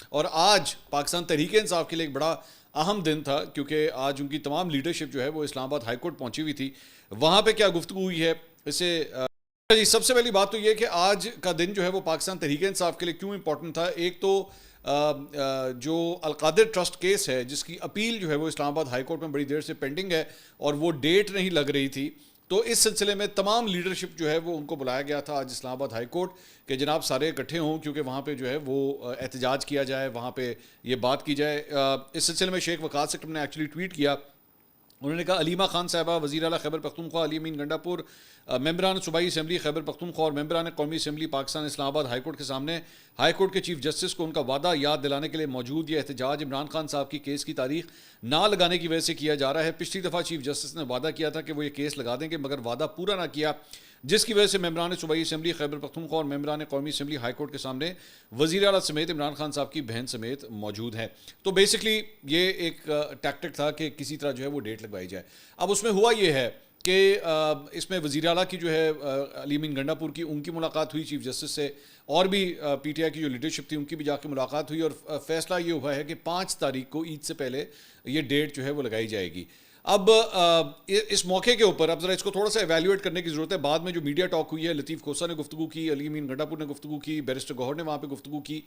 اور آج پاکستان تحریک انصاف کے لیے ایک بڑا اہم دن تھا، کیونکہ آج ان کی تمام لیڈرشپ جو ہے وہ اسلام آباد ہائی کورٹ پہنچی ہوئی تھی. وہاں پہ کیا گفتگو ہوئی ہے اسے جی سب سے پہلی بات تو یہ کہ آج کا دن جو ہے وہ پاکستان تحریک انصاف کے لیے کیوں امپورٹنٹ تھا. ایک تو جو القادر ٹرسٹ کیس ہے جس کی اپیل جو ہے وہ اسلام آباد ہائی کورٹ میں بڑی دیر سے پینڈنگ ہے اور وہ ڈیٹ نہیں لگ رہی تھی، تو اس سلسلے میں تمام لیڈرشپ جو ہے وہ ان کو بلایا گیا تھا آج اسلام آباد ہائی کورٹ کہ جناب سارے اکٹھے ہوں، کیونکہ وہاں پہ جو ہے وہ احتجاج کیا جائے، وہاں پہ یہ بات کی جائے. اس سلسلے میں شیخ وقاص سیکٹر نے ایکچولی ٹویٹ کیا. انہوں نے کہا علیمہ خان صاحبہ وزیر اعلیٰ خیبر پختونخوا علی امین گنڈا پور، ممبران صوبائی اسمبلی خیبر پختونخوا اور ممبران قومی اسمبلی پاکستان اسلام آباد ہائی کورٹ کے سامنے ہائی کورٹ کے چیف جسٹس کو ان کا وعدہ یاد دلانے کے لیے موجود. یہ احتجاج عمران خان صاحب کی کیس کی تاریخ نہ لگانے کی وجہ سے کیا جا رہا ہے. پچھلی دفعہ چیف جسٹس نے وعدہ کیا تھا کہ وہ یہ کیس لگا دیں گے، مگر وعدہ پورا نہ کیا، جس کی وجہ سے ممبران صوبائی اسمبلی خیبر پختونخوا اور ممبران قومی اسمبلی ہائی کورٹ کے سامنے وزیر اعلیٰ سمیت عمران خان صاحب کی بہن سمیت موجود ہیں. تو بیسکلی یہ ایک ٹیکٹک تھا کہ کسی طرح جو ہے وہ ڈیٹ لگوائی جائے. اب اس میں ہوا یہ ہے کہ اس میں وزیر اعلیٰ کی جو ہے علی امین گنڈا پور کی ان کی ملاقات ہوئی چیف جسٹس سے، اور بھی پی ٹی آئی کی جو لیڈرشپ تھی ان کی بھی جا کے ملاقات ہوئی، اور فیصلہ یہ ہوا ہے کہ 5 تاریخ کو عید سے پہلے یہ ڈیٹ جو ہے وہ لگائی جائے گی. اب اس موقع کے اوپر اب ذرا اس کو تھوڑا سا ایویلیویٹ کرنے کی ضرورت ہے. بعد میں جو میڈیا ٹاک ہوئی ہے، لطیف کھوسہ نے گفتگو کی، علی امین گنڈا پور نے گفتگو کی، بیرسٹر گوہر نے وہاں پہ گفتگو کی.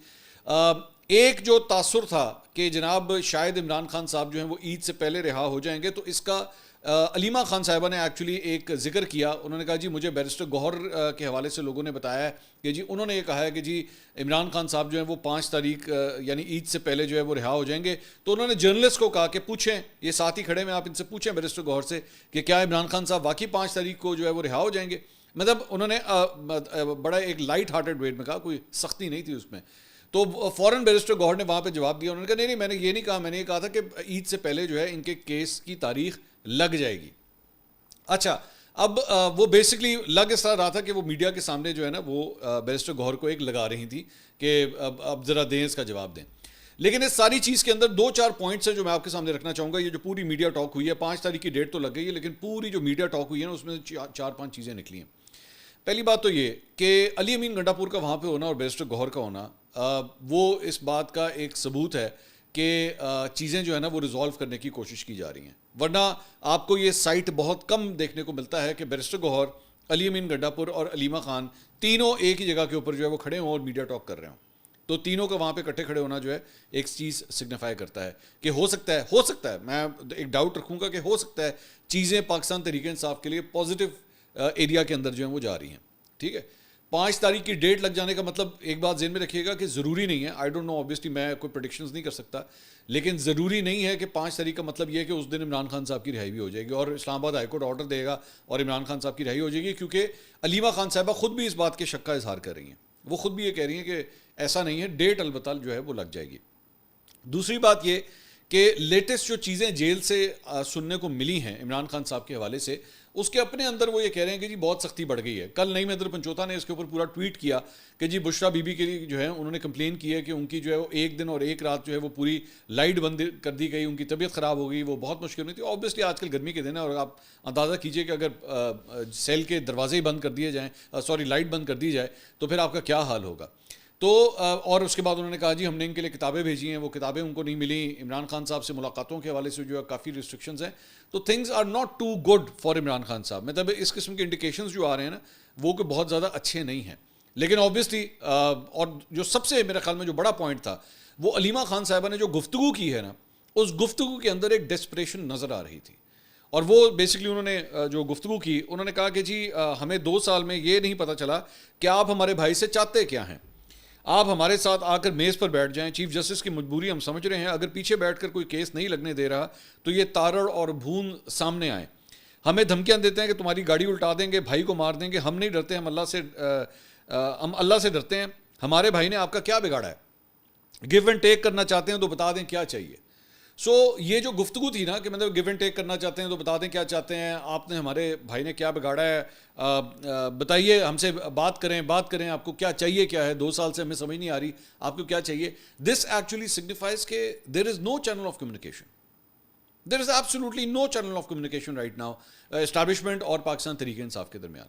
ایک جو تاثر تھا کہ جناب شاید عمران خان صاحب جو ہیں وہ عید سے پہلے رہا ہو جائیں گے، تو اس کا علیمہ خان صاحبہ نے ایکچولی ایک ذکر کیا. انہوں نے کہا جی مجھے بیرسٹر گوہر کے حوالے سے لوگوں نے بتایا ہے کہ جی انہوں نے یہ کہا ہے کہ جی عمران خان صاحب جو ہیں وہ 5 تاریخ یعنی عید سے پہلے جو ہے وہ رہا ہو جائیں گے. تو انہوں نے جرنلسٹ کو کہا کہ پوچھیں، یہ ساتھ ہی کھڑے میں، آپ ان سے پوچھیں بیرسٹر گوہر سے کہ کیا عمران خان صاحب واقعی 5 تاریخ کو جو ہے وہ رہا ہو جائیں گے. مطلب انہوں نے بڑا ایک لائٹ ہارٹڈ ویٹ میں کہا، کوئی سختی نہیں تھی اس میں. تو فوراً بیرسٹر گوہر نے وہاں پہ جواب دیا. انہوں نے کہا نہیں میں نے یہ نہیں کہا، میں نے یہ کہا تھا کہ عید سے پہلے جو ہے ان کے کیس کی تاریخ لگ جائے گی. اچھا اب وہ بیسکلی لگ اس طرح رہا تھا کہ وہ میڈیا کے سامنے جو ہے نا وہ بیرسٹر گوہر کو ایک لگا رہی تھی کہ اب ذرا دیں اس کا جواب دیں. لیکن اس ساری چیز کے اندر 2-4 پوائنٹس ہیں جو میں آپ کے سامنے رکھنا چاہوں گا. یہ جو پوری میڈیا ٹاک ہوئی ہے، 5 تاریخ کی ڈیٹ تو لگ گئی ہے، لیکن پوری جو میڈیا ٹاک ہوئی ہے نا اس میں 4-5 چیزیں نکلی ہیں. پہلی بات تو یہ کہ علی امین گنڈا پور کا وہاں پہ ہونا اور بیرسٹر گوہر کا ہونا وہ اس بات کا ایک ثبوت ہے کہ چیزیں جو ہے نا وہ ریزالو کرنے کی کوشش کی جا رہی ہیں. ورنہ آپ کو یہ سائٹ بہت کم دیکھنے کو ملتا ہے کہ بیرسٹر گوہر، علی امین گنڈا پور اور علیمہ خان تینوں ایک ہی جگہ کے اوپر جو ہے وہ کھڑے ہوں اور میڈیا ٹاک کر رہے ہوں. تو تینوں کا وہاں پہ اکٹھے کھڑے ہونا جو ہے ایک چیز سگنیفائی کرتا ہے کہ ہو سکتا ہے میں ایک ڈاؤٹ رکھوں گا کہ ہو سکتا ہے چیزیں پاکستان تحریک انصاف کے لیے پازیٹیو ایریا کے اندر جو ہیں وہ جا رہی ہیں. ٹھیک ہے، 5 تاریخ کی ڈیٹ لگ جانے کا مطلب ایک بات ذہن میں رکھیے گا کہ ضروری نہیں ہے، آئی ڈونٹ نو آبویسلی میں کوئی پریڈکشنز نہیں کر سکتا، لیکن ضروری نہیں ہے کہ 5 تاریخ کا مطلب یہ ہے کہ اس دن عمران خان صاحب کی رہائی بھی ہو جائے گی اور اسلام آباد ہائی کورٹ آرڈر دے گا اور عمران خان صاحب کی رہائی ہو جائے گی. کیونکہ علیمہ خان صاحبہ خود بھی اس بات کے شک کا اظہار کر رہی ہیں، وہ خود بھی یہ کہہ رہی ہیں کہ ایسا نہیں ہے، ڈیٹ البتہ جو ہے وہ لگ جائے گی. دوسری بات یہ کہ لیٹسٹ جو چیزیں جیل سے سننے کو ملی ہیں عمران خان صاحب کے حوالے سے، اس کے اپنے اندر وہ یہ کہہ رہے ہیں کہ جی بہت سختی بڑھ گئی ہے. کل نئی مدر پنچوتا نے اس کے اوپر پورا ٹویٹ کیا کہ جی بشرا بی بی کے لیے جو ہے انہوں نے کمپلین کی ہے کہ ان کی جو ہے وہ 1 دن اور 1 رات جو ہے وہ پوری لائٹ بند کر دی گئی، ان کی طبیعت خراب ہو گئی، وہ بہت مشکل میں تھی. آبویسلی آج کل گرمی کے دن ہے اور آپ اندازہ کیجئے کہ اگر سیل کے دروازے ہی بند کر دیے جائیں، لائٹ بند کر دی جائے تو پھر آپ کا کیا حال ہوگا. تو اور اس کے بعد انہوں نے کہا جی ہم نے ان کے لیے کتابیں بھیجی ہیں، وہ کتابیں ان کو نہیں ملیں. عمران خان صاحب سے ملاقاتوں کے حوالے سے جو ہے کافی ریسٹرکشنز ہیں. تو things are not too good for Imran Khan صاحب. مطلب اس قسم کے انڈیکیشنز جو آ رہے ہیں نا وہ کہ بہت زیادہ اچھے نہیں ہیں. لیکن آبویسلی اور جو سب سے میرے خیال میں جو بڑا پوائنٹ تھا وہ علیمہ خان صاحبہ نے جو گفتگو کی ہے نا، اس گفتگو کے اندر ایک ڈیسپریشن نظر آ رہی تھی. اور وہ بیسکلی انہوں نے جو گفتگو کی، انہوں نے کہا کہ جی ہمیں 2 سال میں یہ نہیں پتہ چلا کہ آپ ہمارے بھائی سے چاہتے کیا ہیں. آپ ہمارے ساتھ آ کر میز پر بیٹھ جائیں. چیف جسٹس کی مجبوری ہم سمجھ رہے ہیں، اگر پیچھے بیٹھ کر کوئی کیس نہیں لگنے دے رہا تو یہ تارڑ اور بھون سامنے آئیں. ہمیں دھمکیاں دیتے ہیں کہ تمہاری گاڑی الٹا دیں گے، بھائی کو مار دیں گے. ہم نہیں ڈرتے، ہم اللہ سے ڈرتے ہیں. ہمارے بھائی نے آپ کا کیا بگاڑا ہے؟ گیو اینڈ ٹیک کرنا چاہتے ہیں تو بتا دیں کیا چاہیے. سو یہ جو گفتگو تھی نا کہ مطلب گیو اینڈ ٹیک کرنا چاہتے ہیں تو بتا دیں کیا چاہتے ہیں، آپ نے ہمارے بھائی نے کیا بگاڑا ہے، بتائیے، ہم سے بات کریں، آپ کو کیا چاہیے، کیا ہے، 2 سال سے ہمیں سمجھ نہیں آ رہی آپ کو کیا چاہیے. دس ایکچولی سگنیفائز کہ there is no channel of communication, there is absolutely no channel of communication right now establishment اور پاکستان تحریک انصاف کے درمیان.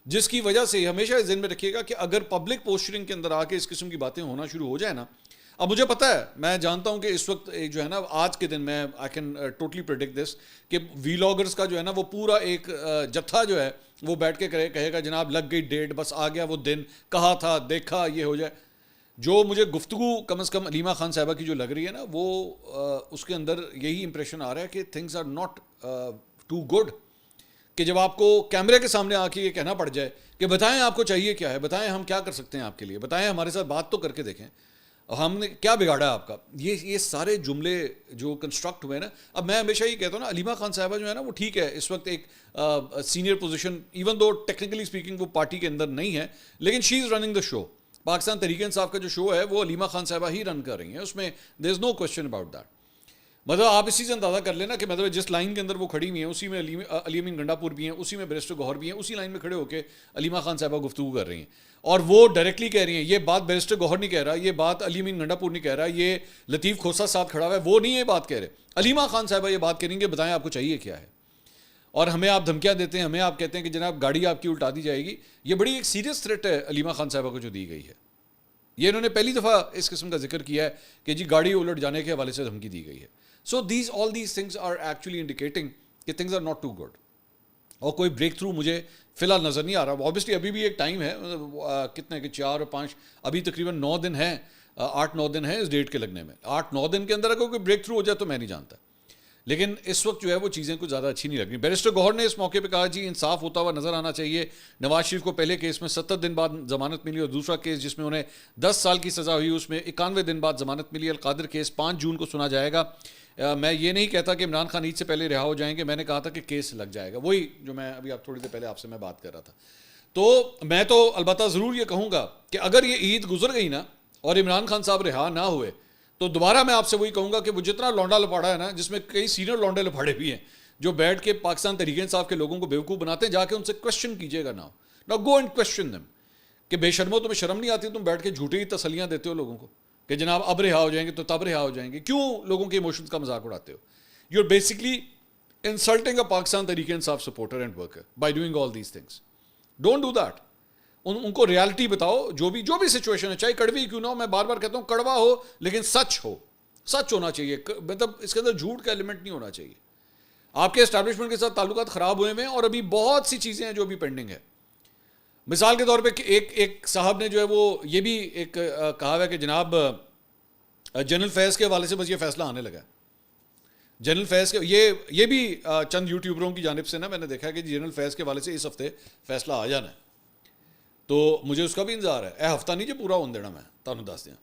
جس کی وجہ سے ہمیشہ ذہن میں رکھیے گا کہ اگر پبلک پوسچرنگ کے اندر آ کے اس قسم کی باتیں ہونا شروع ہو جائے نا اب مجھے پتا ہے, میں جانتا ہوں کہ اس وقت ایک جو ہے نا آج کے دن میں آئی کین ٹوٹلی پریڈکٹ دس کہ ویلاگرز کا جو ہے نا وہ پورا ایک جتھا جو ہے وہ بیٹھ کے کہے گا جناب لگ گئی ڈیٹ, بس آ گیا وہ دن, کہا تھا دیکھا یہ ہو جائے. جو مجھے گفتگو کم از کم علیمہ خان صاحبہ کی جو لگ رہی ہے نا وہ اس کے اندر یہی امپریشن آ رہا ہے کہ things are not too good, کہ جب آپ کو کیمرے کے سامنے آ کے یہ کہنا پڑ جائے کہ بتائیں آپ کو چاہیے کیا ہے, بتائیں ہم کیا کر سکتے ہیں آپ کے لیے, بتائیں ہمارے ساتھ بات تو کر کے دیکھیں, ہم نے کیا بگاڑا ہے آپ کا. یہ سارے جملے جو کنسٹرکٹ ہوئے نا, اب میں ہمیشہ یہ کہتا ہوں نا علیمہ خان صاحبہ جو ہے نا وہ ٹھیک ہے اس وقت ایک senior position, even though technically speaking وہ پارٹی کے اندر نہیں ہے, لیکن شی از رننگ دا شو. پاکستان تحریک انصاف کا جو شو ہے وہ علیمہ خان صاحبہ ہی رن کر رہی ہیں, اس میں دیر is know question about that. مطلب آپ اسی سے اندازہ کر لینا کہ مطلب جس لائن کے اندر وہ کھڑی ہوئی ہیں اسی میں علی امین گنڈا پور بھی ہیں, اسی میں بیرسٹر گوہر بھی ہیں, اسی لائن میں کھڑے ہو کے علیمہ خان صاحبہ گفتگو کر رہی ہیں, اور وہ ڈائریکٹلی کہہ رہی ہیں. یہ بات بیرسٹر گوہر نہیں کہہ رہا, یہ بات علی امین گنڈا پور نہیں کہہ رہا, یہ لطیف کھوسہ ساتھ کھڑا ہوا ہے وہ نہیں یہ بات کہہ رہے, علیمہ خان صاحبہ یہ بات کہیں گے بتائیں آپ کو چاہیے کیا ہے. اور ہمیں آپ دھمکیاں دیتے ہیں, ہمیں آپ کہتے ہیں کہ جناب گاڑی آپ کی الٹا دی جائے گی. یہ بڑی ایک سیریس تھریٹ ہے علیمہ خان صاحبہ کو جو دی گئی ہے. یہ انہوں نے پہلی دفعہ اس قسم کا ذکر کیا ہے کہ جی گاڑی الٹ جانے کے حوالے سے دھمکی دی گئی ہے. So all these things are actually indicating کہ things are not too good, اور کوئی بریک تھرو مجھے فی الحال نظر نہیں آ رہا. آبویسلی ابھی بھی ایک ٹائم ہے, کتنے کہ 4 اور 5 ابھی تقریباً 9 دن ہیں, 8-9 دن ہیں اس ڈیٹ کے لگنے میں. 8-9 دن کے اندر اگر کوئی بریک تھرو ہو جائے تو میں نہیں جانتا, لیکن اس وقت جو ہے وہ چیزیں کچھ زیادہ اچھی نہیں لگ رہی. بیرسٹر گوہر نے اس موقع پہ کہا جی انصاف ہوتا ہوا نظر آنا چاہیے. نواز شریف کو پہلے کیس میں 70 دن بعد ضمانت ملی, اور دوسرا کیس جس میں انہیں 10 سال کی سزا ہوئی اس میں 91 دن بعد ضمانت ملی. القادر کیس 5 جون کو سنا جائے گا. میں یہ نہیں کہتا کہ عمران خان عید سے پہلے رہا ہو جائیں گے, میں نے کہا تھا کہ کیس لگ جائے گا, وہی جو میں ابھی آپ تھوڑی دیر پہلے آپ سے میں بات کر رہا تھا. تو میں تو البتہ ضرور یہ کہوں گا کہ اگر یہ عید گزر گئی نا اور عمران خان صاحب رہا نہ ہوئے تو دوبارہ میں آپ سے وہی کہوں گا کہ وہ جتنا لونڈا لپاڑا ہے نا, جس میں کئی سینئر لونڈے لپاڑے بھی ہیں جو بیٹھ کے پاکستان تحریک انصاف کے لوگوں کو بیوقوف بناتے ہیں, جا کے ان سے کوشچن کیجیے گا. نا گو اینڈ کوشچن دیم کہ بے شرمو تمہیں شرم نہیں آتی, تم بیٹھ کے جھوٹی ہی تسلیاں دیتے ہو لوگوں کو کہ جناب اب رہا ہو جائیں گے تو تب رہا ہو جائیں گے. کیوں لوگوں کے ایموشنز کا مذاق اڑاتے ہو؟ You are basically insulting a Pakistan Tehreek Insaf supporter and worker by doing all these things. Don't do that. ان کو ریالٹی بتاؤ, جو بھی سچویشن ہے, چاہے کڑوی کیوں نہ ہو. میں بار بار کہتا ہوں کڑوا ہو لیکن سچ ہو, سچ ہونا چاہیے, مطلب اس کے اندر جھوٹ کا ایلیمنٹ نہیں ہونا چاہیے. آپ کے اسٹیبلشمنٹ کے ساتھ تعلقات خراب ہوئے ہیں اور ابھی بہت سی چیزیں ہیں جو ابھی پینڈنگ ہے. مثال کے طور پہ ایک صاحب نے جو ہے وہ یہ بھی ایک کہا ہے کہ جناب جنرل فیض کے حوالے سے بس یہ فیصلہ آنے لگا ہے. جنرل فیض کے یہ بھی چند یوٹیوبروں کی جانب سے نا میں نے دیکھا کہ جنرل فیض کے حوالے سے اس ہفتے فیصلہ آ جانا ہے, تو مجھے اس کا بھی انتظار ہے. اے ہفتہ نہیں جو پورا ہون دینا میں تانوں دس دیا,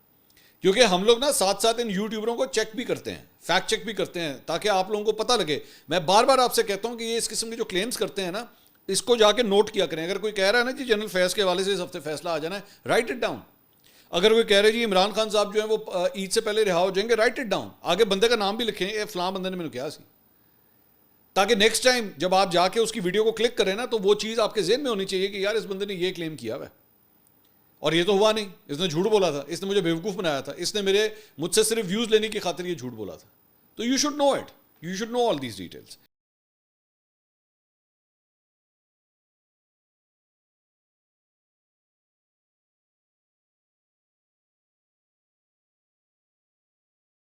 کیونکہ ہم لوگ نا ساتھ ساتھ ان یوٹیوبروں کو چیک بھی کرتے ہیں, فیکٹ چیک بھی کرتے ہیں, تاکہ آپ لوگوں کو پتہ لگے. میں بار بار آپ سے کہتا ہوں کہ یہ اس قسم کے جو کلیمز کرتے ہیں نا اس کو جا کے نوٹ کیا کریں. اگر کوئی کہہ رہا ہے نا جی جنرل فیض کے حوالے سے اس ہفتے فیصلہ آ جانا ہے, رائٹ اٹ ڈاؤن. اگر کوئی کہہ رہے جی عمران خان صاحب جو ہیں وہ عید سے پہلے رہا ہو جائیں گے, رائٹ اٹ ڈاؤن. آگے بندے کا نام بھی لکھیں, اے فلاں بندے نے مجھے کیا سی, تاکہ نیکسٹ ٹائم جب آپ جا کے اس کی ویڈیو کو کلک کریں نا تو وہ چیز آپ کے ذہن میں ہونی چاہیے کہ یار اس بندے نے یہ کلیم کیا ہوا ہے اور یہ تو ہوا نہیں, اس نے جھوٹ بولا تھا, اس نے مجھے بیوقوف بنایا تھا, اس نے مجھ سے صرف ویوز لینے کی خاطر یہ جھوٹ بولا تھا. تو you should know it, you should know all these details.